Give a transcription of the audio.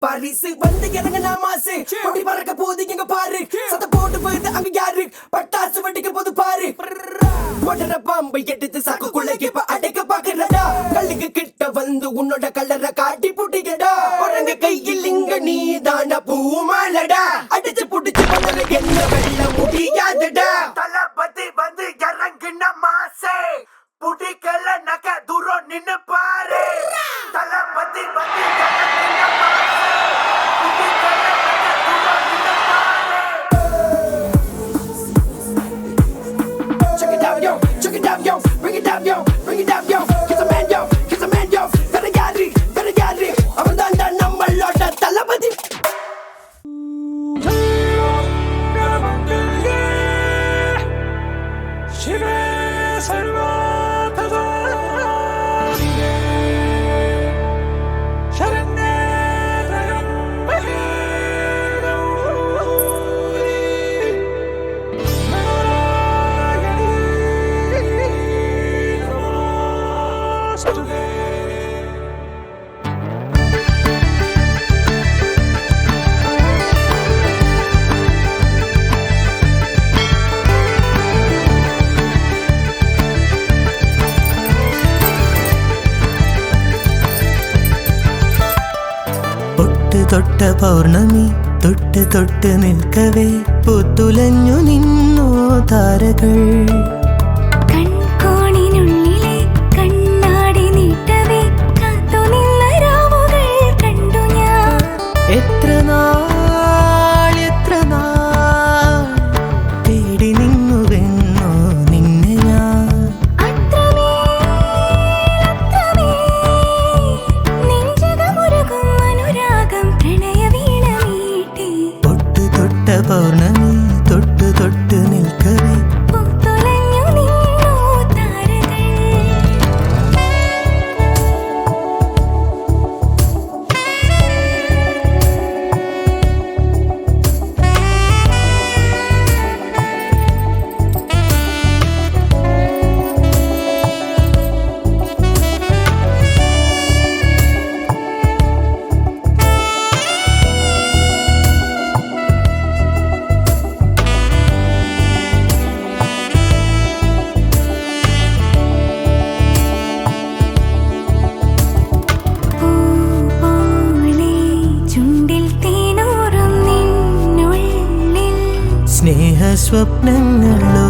பரிசு வந்து இறங்கினா மாசு கொடி பறக்க போது எங்க பாரு சத்த போட்டு போயிட்டு அங்க யாரு பட்டாசு வெடிக்க போது பாரு ஒட்டர பாம்பை எடுத்து சாக்குக்குள்ள இப்ப அடைக்க பாக்குறடா கல்லுக்கு கிட்ட வந்து உன்னோட கல்லற காட்டி புட்டிக்கடா ஒரங்க கையில் இங்க நீ தான பூமாலடா அடிச்சு புடிச்சு பண்ணல என்ன வெல்ல முடியாதடா தளபதி வந்து இறங்கின மாசே புடிக்கல நக தூரம் நின்னு பாரு தளபதி வந்து இறங்கின மாசே புடிக்கல நக தூரம் நின்னு பாரு Check it out yo check it out yo bring it down yo bring it down yo kiss a man yo kiss a man yo better get it அவன் தான் நம்மளோட தளபதி തൊട്ട പൗർണമി തൊട്ട് തൊട്ട് നിൽക്കവേ പൂത്തുലഞ്ഞു നിന്നോ താരകൾ കൺകോണിനുള്ളിലെ കണ്ണാടി നീട്ടവേ കാത്തു നിന്ന രാവുകൾ കണ്ടു ഞാൻ എത്ര നാൾ തേടി നിന്നുവെന്നോ നിന്നെ ഞാൻ പൗർണമി തൊട്ട് തൊട്ട് നിൽക്കവേ പൂത്തുലഞ്ഞു നിന്നോ താരകൾ സ്നേഹ സ്വപ്നങ്ങളോ